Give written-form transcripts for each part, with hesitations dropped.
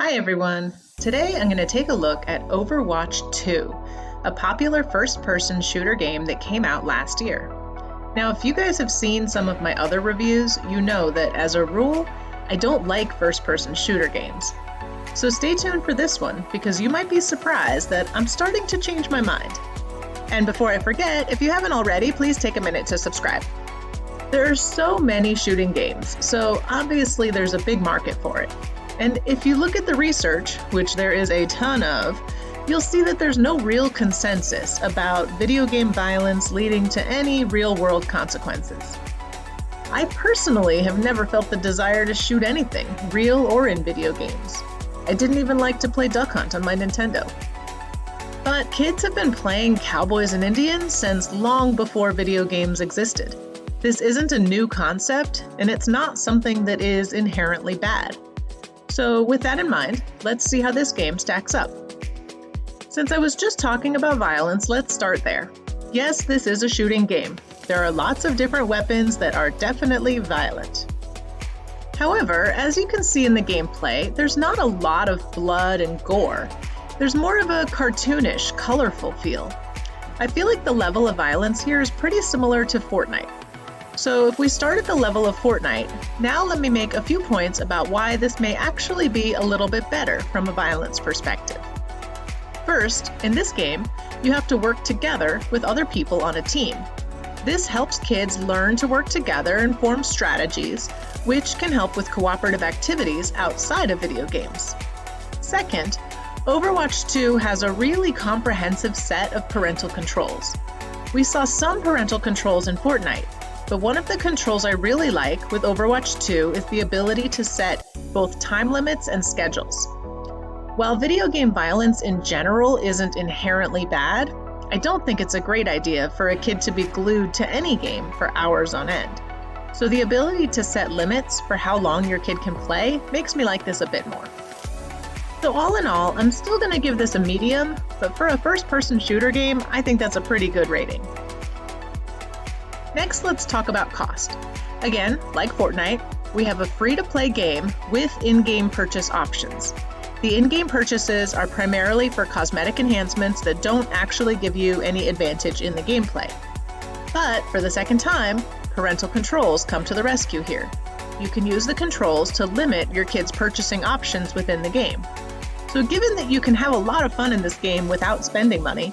Hi everyone! Today I'm going to take a look at Overwatch 2, a popular first-person shooter game that came out last year. Now, if you guys have seen some of my other reviews, you know that as a rule, I don't like first-person shooter games. So stay tuned for this one, because you might be surprised that I'm starting to change my mind. And before I forget, if you haven't already, please take a minute to subscribe. There are so many shooting games, so obviously there's a big market for it. And if you look at the research, which there is a ton of, you'll see that there's no real consensus about video game violence leading to any real-world consequences. I personally have never felt the desire to shoot anything, real or in video games. I didn't even like to play Duck Hunt on my Nintendo. But kids have been playing Cowboys and Indians since long before video games existed. This isn't a new concept, and it's not something that is inherently bad. So with that in mind, let's see how this game stacks up. Since I was just talking about violence, let's start there. Yes, this is a shooting game. There are lots of different weapons that are definitely violent. However, as you can see in the gameplay, there's not a lot of blood and gore. There's more of a cartoonish, colorful feel. I feel like the level of violence here is pretty similar to Fortnite. So if we start at the level of Fortnite, now let me make a few points about why this may actually be a little bit better from a violence perspective. First, in this game, you have to work together with other people on a team. This helps kids learn to work together and form strategies, which can help with cooperative activities outside of video games. Second, Overwatch 2 has a really comprehensive set of parental controls. We saw some parental controls in Fortnite, but one of the controls I really like with Overwatch 2 is the ability to set both time limits and schedules. While video game violence in general isn't inherently bad, I don't think it's a great idea for a kid to be glued to any game for hours on end. So the ability to set limits for how long your kid can play makes me like this a bit more. So all in all, I'm still going to give this a medium, but for a first-person shooter game, I think that's a pretty good rating. Next, let's talk about cost. Again, like Fortnite, we have a free-to-play game with in-game purchase options. The in-game purchases are primarily for cosmetic enhancements that don't actually give you any advantage in the gameplay. But for the second time, parental controls come to the rescue here. You can use the controls to limit your kids' purchasing options within the game. So given that you can have a lot of fun in this game without spending money,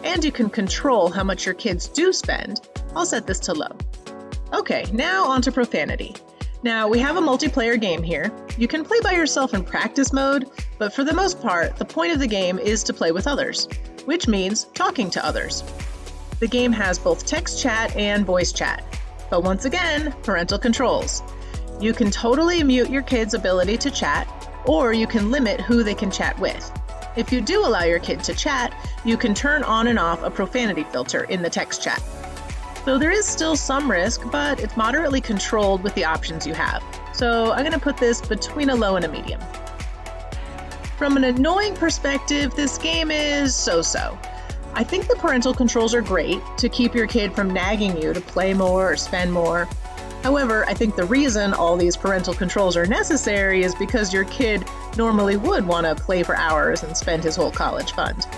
and you can control how much your kids do spend, I'll set this to low. Okay, now on to profanity. Now, we have a multiplayer game here. You can play by yourself in practice mode, but for the most part, the point of the game is to play with others, which means talking to others. The game has both text chat and voice chat, but once again, parental controls. You can totally mute your kids' ability to chat, or you can limit who they can chat with. If you do allow your kid to chat, you can turn on and off a profanity filter in the text chat. So there is still some risk, but it's moderately controlled with the options you have. So I'm going to put this between a low and a medium. From an annoying perspective, this game is so-so. I think the parental controls are great to keep your kid from nagging you to play more or spend more. However, I think the reason all these parental controls are necessary is because your kid normally would want to play for hours and spend his whole college fund.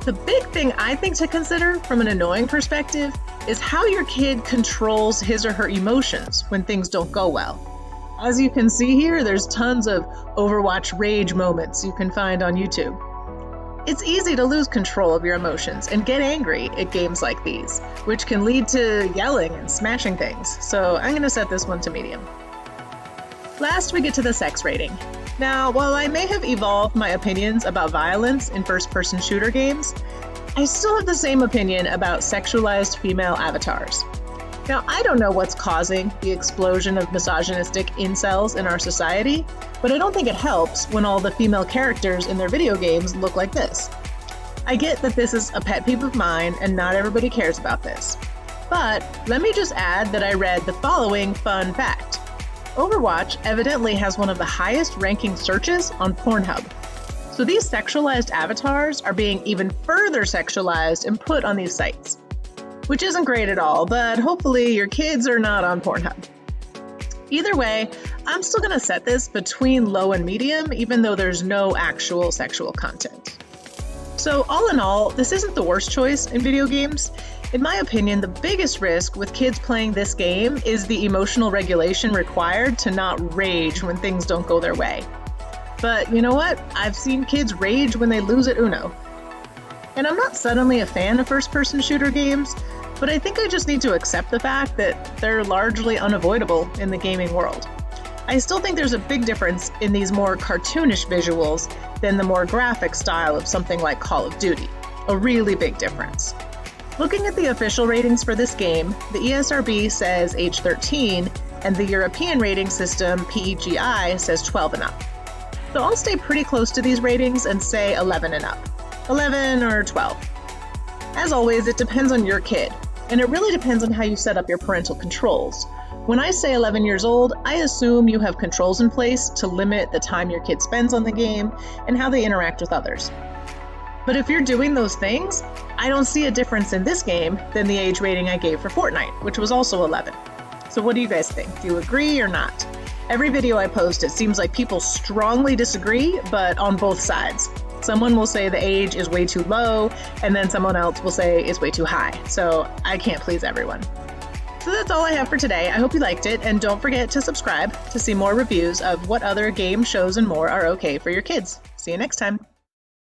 The big thing I think to consider from an annoying perspective is how your kid controls his or her emotions when things don't go well. As you can see here, there's tons of Overwatch rage moments you can find on YouTube. It's easy to lose control of your emotions and get angry at games like these, which can lead to yelling and smashing things, so I'm going to set this one to medium. Last, we get to the sex rating. Now, while I may have evolved my opinions about violence in first-person shooter games, I still have the same opinion about sexualized female avatars. Now, I don't know what's causing the explosion of misogynistic incels in our society, but I don't think it helps when all the female characters in their video games look like this. I get that this is a pet peeve of mine and not everybody cares about this. But let me just add that I read the following fun fact. Overwatch evidently has one of the highest ranking searches on Pornhub. So these sexualized avatars are being even further sexualized and put on these sites. Which isn't great at all, but hopefully your kids are not on Pornhub. Either way, I'm still going to set this between low and medium, even though there's no actual sexual content. So all in all, this isn't the worst choice in video games. In my opinion, the biggest risk with kids playing this game is the emotional regulation required to not rage when things don't go their way. But you know what? I've seen kids rage when they lose at Uno. And I'm not suddenly a fan of first-person shooter games, but I think I just need to accept the fact that they're largely unavoidable in the gaming world. I still think there's a big difference in these more cartoonish visuals than the more graphic style of something like Call of Duty. A really big difference. Looking at the official ratings for this game, the ESRB says age 13, and the European rating system, PEGI, says 12 and up. So I'll stay pretty close to these ratings and say 11 and up. 11 or 12. As always, it depends on your kid, and it really depends on how you set up your parental controls. When I say 11 years old, I assume you have controls in place to limit the time your kid spends on the game and how they interact with others. But if you're doing those things, I don't see a difference in this game than the age rating I gave for Fortnite, which was also 11. So what do you guys think? Do you agree or not? Every video I post, it seems like people strongly disagree, but on both sides. Someone will say the age is way too low, and then someone else will say it's way too high. So I can't please everyone. So that's all I have for today. I hope you liked it, and don't forget to subscribe to see more reviews of what other games, shows, and more are okay for your kids. See you next time.